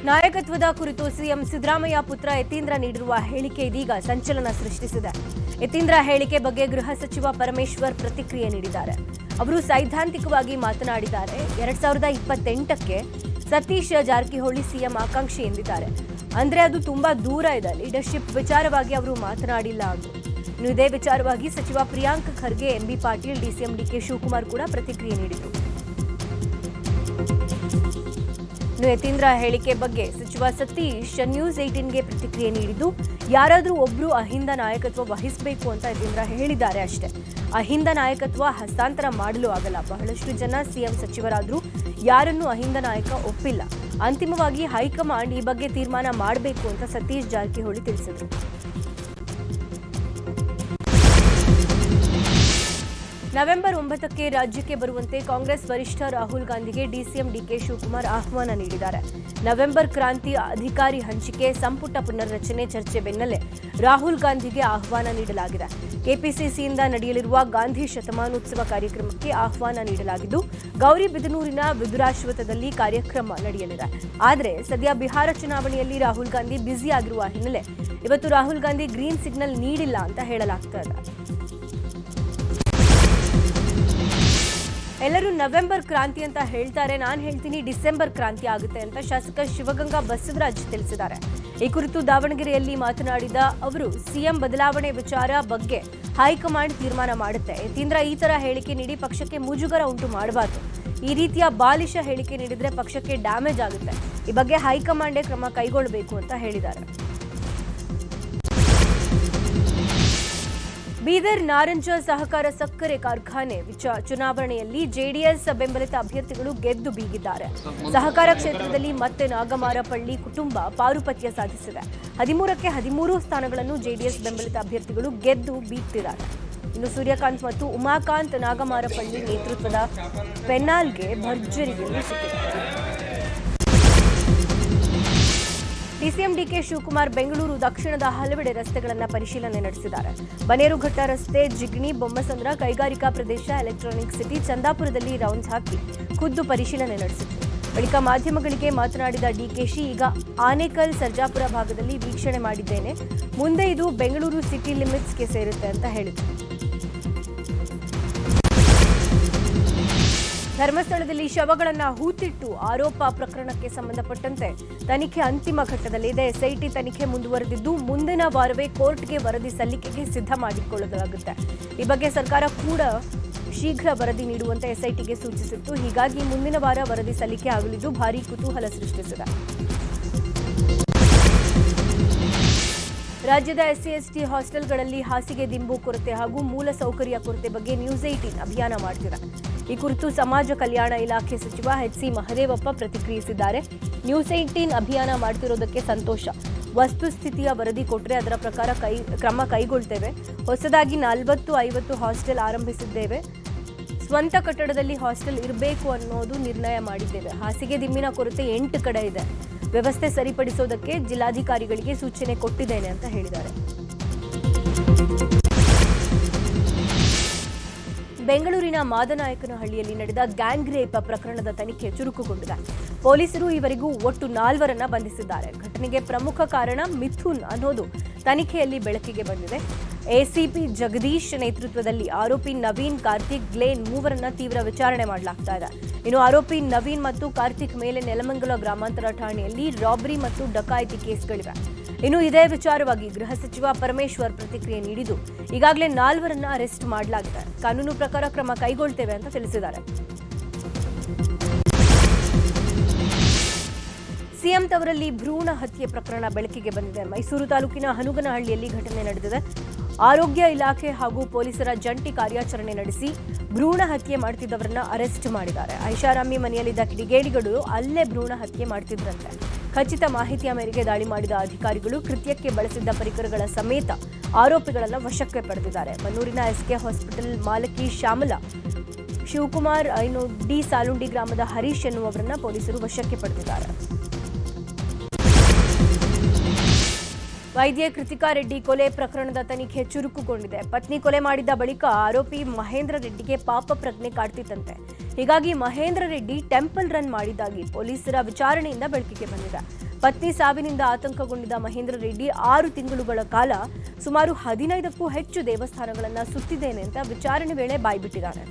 ನಾಯಕತ್ವದ ಕುರಿತು ಸಿಎಂ ಸಿದ್ದರಾಮಯ್ಯ ಪುತ್ರ ಯತೀಂದ್ರ ನೀಡಿರುವ ಹೇಳಿಕೆ ಇದೀಗ ಸಂಚಲನ ಸೃಷ್ಟಿಸಿದೆ. ಯತೀಂದ್ರ ಹೇಳಿಕೆ ಬಗ್ಗೆ ಗೃಹ ಸಚಿವ ಪರಮೇಶ್ವರ್ ಪ್ರತಿಕ್ರಿಯೆ ನೀಡಿದ್ದಾರೆ. ಅವರು ಸೈದ್ಧಾಂತಿಕವಾಗಿ ಮಾತನಾಡಿದ್ದಾರೆ. 2028ಕ್ಕೆ ಸತೀಶ್ ಜಾರಕಿಹೊಳಿ ಸಿಎಂ ಆಕಾಂಕ್ಷಿ ಎಂದಿದ್ದಾರೆ. ಅಂದ್ರೆ ಅದು ತುಂಬಾ ದೂರ ಇದೆ. ಲೀಡರ್ಶಿಪ್ ವಿಚಾರವಾಗಿ ಅವರು ಮಾತನಾಡಿಲ್ಲ ಅಂದ್ರು. ಇನ್ನು ಇದೇ ವಿಚಾರವಾಗಿ ಸಚಿವ Priyank Kharge, MB Patil, DCM DK Shivakumar ಕೂಡ ಪ್ರತಿಕ್ರಿಯೆ ನೀಡಿದರು. ಇನ್ನು ಯತೀಂದ್ರ ಹೇಳಿಕೆ ಬಗ್ಗೆ ಸಚಿವ ಸತೀಶ್ ನ್ಯೂಸ್ 18ಗೆ ಪ್ರತಿಕ್ರಿಯೆ ನೀಡಿದ್ದು, ಯಾರಾದರೂ ಒಬ್ರು ಅಹಿಂದ ನಾಯಕತ್ವ ವಹಿಸಬೇಕು ಅಂತ ಯತೀಂದ್ರ ಹೇಳಿದ್ದಾರೆ ಅಷ್ಟೇ. ಅಹಿಂದ ನಾಯಕತ್ವ ಹಸ್ತಾಂತರ ಮಾಡಲು ಆಗಲ್ಲ. ಬಹಳಷ್ಟು ಜನ ಸಿಎಂ ಸಚಿವರಾದರೂ ಯಾರನ್ನೂ ಅಹಿಂದ ನಾಯಕ ಒಪ್ಪಿಲ್ಲ. ಅಂತಿಮವಾಗಿ ಹೈಕಮಾಂಡ್ ಈ ಬಗ್ಗೆ ತೀರ್ಮಾನ ಮಾಡಬೇಕು ಅಂತ ಸತೀಶ್ ಜಾರಕಿಹೊಳಿ ತಿಳಿಸಿದರು. ನವೆಂಬರ್ 9ಕ್ಕೆ ರಾಜ್ಯಕ್ಕೆ ಬರುವಂತೆ ಕಾಂಗ್ರೆಸ್ ವರಿಷ್ಠ ರಾಹುಲ್ ಗಾಂಧಿಗೆ ಡಿಸಿಎಂ ಡಿಕೆ ಶಿವಕುಮಾರ್ ಆಹ್ವಾನ ನೀಡಿದ್ದಾರೆ. ನವೆಂಬರ್ ಕ್ರಾಂತಿ ಅಧಿಕಾರಿ ಹಂಚಿಕೆ, ಸಂಪುಟ ಪುನರ್ರಚನೆ ಚರ್ಚೆ ಬೆನ್ನಲ್ಲೇ ರಾಹುಲ್ ಗಾಂಧಿಗೆ ಆಹ್ವಾನ ನೀಡಲಾಗಿದೆ. ಕೆಪಿಸಿಸಿಯಿಂದ ನಡೆಯಲಿರುವ ಗಾಂಧಿ ಶತಮಾನೋತ್ಸವ ಕಾರ್ಯಕ್ರಮಕ್ಕೆ ಆಹ್ವಾನ ನೀಡಲಾಗಿದ್ದು, ಗೌರಿಬಿದನೂರಿನ ವಿದುರಾಶ್ವತ್ಥದಲ್ಲಿ ಕಾರ್ಯಕ್ರಮ ನಡೆಯಲಿದೆ. ಆದರೆ ಸದ್ಯ ಬಿಹಾರ ಚುನಾವಣೆಯಲ್ಲಿ ರಾಹುಲ್ ಗಾಂಧಿ ಬ್ಯುಸಿ ಆಗಿರುವ ಹಿನ್ನೆಲೆ ಇವತ್ತು ರಾಹುಲ್ ಗಾಂಧಿ ಗ್ರೀನ್ ಸಿಗ್ನಲ್ ನೀಡಿಲ್ಲ ಅಂತ ಹೇಳಲಾಗ್ತಾ ಇದೆ. ಎಲ್ಲರೂ ನವೆಂಬರ್ ಕ್ರಾಂತಿ ಅಂತ ಹೇಳ್ತಾರೆ, ನಾನು ಹೇಳ್ತೀನಿ ಡಿಸೆಂಬರ್ ಕ್ರಾಂತಿ ಆಗುತ್ತೆ ಅಂತ ಶಾಸಕ ಶಿವಗಂಗಾ ಬಸವರಾಜ್ ತಿಳಿಸಿದ್ದಾರೆ. ಈ ಕುರಿತು ದಾವಣಗೆರೆಯಲ್ಲಿ ಮಾತನಾಡಿದ ಅವರು, ಸಿಎಂ ಬದಲಾವಣೆ ವಿಚಾರ ಬಗ್ಗೆ ಹೈಕಮಾಂಡ್ ತೀರ್ಮಾನ ಮಾಡುತ್ತೆ. ಯತೀಂದ್ರ ಈ ತರ ಹೇಳಿಕೆ ನೀಡಿ ಪಕ್ಷಕ್ಕೆ ಮುಜುಗರ ಉಂಟು ಮಾಡಬಾರದು. ಈ ರೀತಿಯ ಬಾಲಿಶ ಹೇಳಿಕೆ ನೀಡಿದ್ರೆ ಪಕ್ಷಕ್ಕೆ ಡ್ಯಾಮೇಜ್ ಆಗುತ್ತೆ. ಈ ಬಗ್ಗೆ ಹೈಕಮಾಂಡೇ ಕ್ರಮ ಕೈಗೊಳ್ಳಬೇಕು ಅಂತ ಹೇಳಿದ್ದಾರೆ. ಬೀದರ್ ನಾರಂಜ ಸಹಕಾರ ಸಕ್ಕರೆ ಕಾರ್ಖಾನೆ ಚುನಾವಣೆಯಲ್ಲಿ ಜೆಡಿಎಸ್ ಬೆಂಬಲಿತ ಅಭ್ಯರ್ಥಿಗಳು ಗೆದ್ದು ಬೀಗಿದ್ದಾರೆ. ಸಹಕಾರ ಕ್ಷೇತ್ರದಲ್ಲಿ ಮತ್ತೆ ನಾಗಮಾರಪಳ್ಳಿ ಕುಟುಂಬ ಪಾರುಪತ್ಯ ಸಾಧಿಸಿದೆ. 13ಕ್ಕೆ 13 ಸ್ಥಾನಗಳನ್ನು ಜೆಡಿಎಸ್ ಬೆಂಬಲಿತ ಅಭ್ಯರ್ಥಿಗಳು ಗೆದ್ದು ಬೀಗ್ತಿದ್ದಾರೆ. ಇನ್ನು ಸೂರ್ಯಕಾಂತ್ ಮತ್ತು ಉಮಾಕಾಂತ್ ನಾಗಮಾರಪಳ್ಳಿ ನೇತೃತ್ವದ ಪೆನ್ನಾಲ್ಗೆ ಭರ್ಜರಿ ಗೆಲುವು ಸಿಕ್ಕಿದೆ. ಡಿಸಿಎಂ ಡಿಕೆ ಶಿವಕುಮಾರ್ ಬೆಂಗಳೂರು ದಕ್ಷಿಣದ ಹಲವೆಡೆ ರಸ್ತೆಗಳನ್ನು ಪರಿಶೀಲನೆ ನಡೆಸಿದ್ದಾರೆ. ಬನೇರುಘಟ್ಟ ರಸ್ತೆ, ಜಿಗಣಿ, ಬೊಮ್ಮಸಂದ್ರ, ಕೈಗಾರಿಕಾ ಪ್ರದೇಶ, ಎಲೆಕ್ಟ್ರಾನಿಕ್ ಸಿಟಿ, ಚಂದಾಪುರದಲ್ಲಿ ರೌಂಡ್ಸ್ ಹಾಕಿ ಖುದ್ದು ಪರಿಶೀಲನೆ ನಡೆಸಿದರು. ಬಳಿಕ ಮಾಧ್ಯಮಗಳಿಗೆ ಮಾತನಾಡಿದ ಡಿಕೆಶಿ, ಈಗ ಆನೇಕಲ್, ಸರ್ಜಾಪುರ ಭಾಗದಲ್ಲಿ ವೀಕ್ಷಣೆ ಮಾಡಿದ್ದೇನೆ. ಮುಂದೆ ಇದು ಬೆಂಗಳೂರು ಸಿಟಿ ಲಿಮಿಟ್ಸ್ಗೆ ಸೇರುತ್ತೆ ಅಂತ ಹೇಳಿದರು. ಧರ್ಮಸ್ಥಳದಲ್ಲಿ ಶವಗಳನ್ನು ಹೂತಿಟ್ಟು ಆರೋಪ ಪ್ರಕರಣಕ್ಕೆ ಸಂಬಂಧಪಟ್ಟಂತೆ ತನಿಖೆ ಅಂತಿಮ ಘಟ್ಟದಲ್ಲಿದೆ. ಎಸ್ಐಟಿ ತನಿಖೆ ಮುಂದುವರೆದಿದ್ದು, ಮುಂದಿನ ವಾರವೇ ಕೋರ್ಟ್ಗೆ ವರದಿ ಸಲ್ಲಿಕೆಗೆ ಸಿದ್ಧ ಮಾಡಿಕೊಳ್ಳಲಾಗುತ್ತೆ. ಈ ಬಗ್ಗೆ ಸರ್ಕಾರ ಕೂಡ ಶೀಘ್ರ ವರದಿ ನೀಡುವಂತೆ ಎಸ್ಐಟಿಗೆ ಸೂಚಿಸಿತ್ತು. ಹೀಗಾಗಿ ಮುಂದಿನ ವಾರ ವರದಿ ಸಲ್ಲಿಕೆ ಆಗಲಿದ್ದು ಭಾರೀ ಕುತೂಹಲ ಸೃಷ್ಟಿಸಿದೆ. ರಾಜ್ಯದ ಎಸ್ಸಿ ಎಸ್ಟಿ ಹಾಸ್ಟೆಲ್ಗಳಲ್ಲಿ ಹಾಸಿಗೆ ದಿಂಬು ಕೊರತೆ ಹಾಗೂ ಮೂಲ ಸೌಕರ್ಯ ಕೊರತೆ ಬಗ್ಗೆ ನ್ಯೂಸ್ 18 ಅಭಿಯಾನ ಮಾಡ್ತಿದೆ. ಈ ಕುರಿತು ಸಮಾಜ ಕಲ್ಯಾಣ ಇಲಾಖೆ ಸಚಿವ ಎಚ್.ಸಿ. ಮಹದೇವಪ್ಪ ಪ್ರತಿಕ್ರಿಯಿಸಿದ್ದಾರೆ. ನ್ಯೂಸ್ 18 ಅಭಿಯಾನ ಮಾಡ್ತಿರೋದಕ್ಕೆ ಸಂತೋಷ. ವಸ್ತುಸ್ಥಿತಿಯ ವರದಿ ಕೊಟ್ಟರೆ ಅದರ ಪ್ರಕಾರ ಕ್ರಮ ಕೈಗೊಳ್ತೇವೆ. ಹೊಸದಾಗಿ 40-50 ಹಾಸ್ಟೆಲ್ ಆರಂಭಿಸಿದ್ದೇವೆ. ಸ್ವಂತ ಕಟ್ಟಡದಲ್ಲಿ ಹಾಸ್ಟೆಲ್ ಇರಬೇಕು ಅನ್ನೋದು ನಿರ್ಣಯ ಮಾಡಿದ್ದೇವೆ. ಹಾಸಿಗೆ ದಿಂಬಿನ ಕೊರತೆ 8 ಕಡೆ ಇದೆ. ವ್ಯವಸ್ಥೆ ಸರಿಪಡಿಸೋದಕ್ಕೆ ಜಿಲ್ಲಾಧಿಕಾರಿಗಳಿಗೆ ಸೂಚನೆ ಕೊಟ್ಟಿದ್ದೇನೆ ಅಂತ ಹೇಳಿದ್ದಾರೆ. ಬೆಂಗಳೂರಿನ ಮಾದನಾಯಕನಹಳ್ಳಿಯಲ್ಲಿ ನಡೆದ ಗ್ಯಾಂಗ್ ರೇಪ್ ಪ್ರಕರಣದ ತನಿಖೆ ಚುರುಕುಗೊಂಡಿದೆ. ಪೊಲೀಸರು ಈವರೆಗೂ ಒಟ್ಟು 4 ಬಂಧಿಸಿದ್ದಾರೆ. ಘಟನೆಗೆ ಪ್ರಮುಖ ಕಾರಣ ಮಿಥುನ್ ಅನ್ನೋದು ತನಿಖೆಯಲ್ಲಿ ಬೆಳಕಿಗೆ ಬಂದಿದೆ. ಎಸಿಪಿ ಜಗದೀಶ್ ನೇತೃತ್ವದಲ್ಲಿ ಆರೋಪಿ ನವೀನ್, ಕಾರ್ತಿಕ್, ಗ್ಲೇನ್ 3 ತೀವ್ರ ವಿಚಾರಣೆ ಮಾಡಲಾಗ್ತಾ ಇದೆ. ಇನ್ನು ಆರೋಪಿ ನವೀನ್ ಮತ್ತು ಕಾರ್ತಿಕ್ ಮೇಲೆ ನೆಲಮಂಗಲ ಗ್ರಾಮಾಂತರ ಠಾಣೆಯಲ್ಲಿ ರಾಬರಿ ಮತ್ತು ಡಕಾಯಿತಿ ಕೇಸ್ಗಳಿವೆ. ಇನ್ನು ಇದೇ ವಿಚಾರವಾಗಿ ಗೃಹ ಸಚಿವ ಪರಮೇಶ್ವರ್ ಪ್ರತಿಕ್ರಿಯೆ ನೀಡಿದ್ದು, ಈಗಾಗಲೇ 4 ಅರೆಸ್ಟ್ ಮಾಡಲಾಗಿದೆ. ಕಾನೂನು ಪ್ರಕಾರ ಕ್ರಮ ಕೈಗೊಳ್ತೇವೆ ಅಂತ ತಿಳಿಸಿದ್ದಾರೆ. ಸಿಎಂ ತವರಲ್ಲಿ ಭ್ರೂಣ ಹತ್ಯೆ ಪ್ರಕರಣ ಬೆಳಕಿಗೆ ಬಂದಿದೆ. ಮೈಸೂರು ತಾಲೂಕಿನ ಹನುಗನಹಳ್ಳಿಯಲ್ಲಿ ಘಟನೆ ನಡೆದಿದೆ. ಆರೋಗ್ಯ ಇಲಾಖೆ ಹಾಗೂ ಪೊಲೀಸರ ಜಂಟಿ ಕಾರ್ಯಾಚರಣೆ ನಡೆಸಿ ಭ್ರೂಣ ಹತ್ಯೆ ಮಾಡುತ್ತಿದ್ದವರನ್ನ ಅರೆಸ್ಟ್ ಮಾಡಿದ್ದಾರೆ. ಐಷಾರಾಮಿ ಮನೆಯಲ್ಲಿದ್ದ ಕಿಡಿಗೇಡಿಗಳು ಅಲ್ಲೇ ಭ್ರೂಣ ಹತ್ಯೆ ಮಾಡುತ್ತಿದ್ದರಂತೆ. ಖಚಿತ ಮಾಹಿತಿಯ ಮೇರೆಗೆ ದಾಳಿ ಮಾಡಿದ ಅಧಿಕಾರಿಗಳು ಕೃತ್ಯಕ್ಕೆ ಬಳಸಿದ್ದ ಪರಿಕರಗಳ ಸಮೇತ ಆರೋಪಿಗಳನ್ನು ವಶಕ್ಕೆ ಪಡೆದಿದ್ದಾರೆ. ಬನ್ನೂರಿನ ಎಸ್ಕೆ ಹಾಸ್ಪಿಟಲ್ ಮಾಲಕಿ ಶ್ಯಾಮಲಾ, ಶಿವಕುಮಾರ್, ಡಿ ಸಾಲುಂಡಿ ಗ್ರಾಮದ ಹರೀಶ್ ಎನ್ನುವವರನ್ನ ಪೊಲೀಸರು ವಶಕ್ಕೆ ಪಡೆದಿದ್ದಾರೆ. ವೈದ್ಯೆ ಕೃತಿಕಾ ರೆಡ್ಡಿ ಕೊಲೆ ಪ್ರಕರಣದ ತನಿಖೆ ಚುರುಕುಗೊಂಡಿದೆ. ಪತ್ನಿ ಕೊಲೆ ಮಾಡಿದ ಬಳಿಕ ಆರೋಪಿ ಮಹೇಂದ್ರ ರೆಡ್ಡಿಗೆ ಪಾಪ ಪ್ರಜ್ಞೆ ಕಾಡ್ತಿತ್ತಂತೆ. ಹೀಗಾಗಿ ಮಹೇಂದ್ರ ರೆಡ್ಡಿ ಟೆಂಪಲ್ ರನ್ ಮಾಡಿದ್ದಾಗಿ ಪೊಲೀಸರ ವಿಚಾರಣೆಯಿಂದ ಬೆಳಕಿಗೆ ಬಂದಿದೆ. ಪತ್ನಿ ಸಾವಿನಿಂದ ಆತಂಕಗೊಂಡಿದ್ದ ಮಹೇಂದ್ರ ರೆಡ್ಡಿ 6 ತಿಂಗಳುಗಳ ಕಾಲ ಸುಮಾರು 15ಕ್ಕೂ ಹೆಚ್ಚು ದೇವಸ್ಥಾನಗಳನ್ನು ಸುತ್ತಿದ್ದೇನೆ ಅಂತ ವಿಚಾರಣೆ ವೇಳೆ ಬಾಯ್ಬಿಟ್ಟಿದ್ದಾರೆ.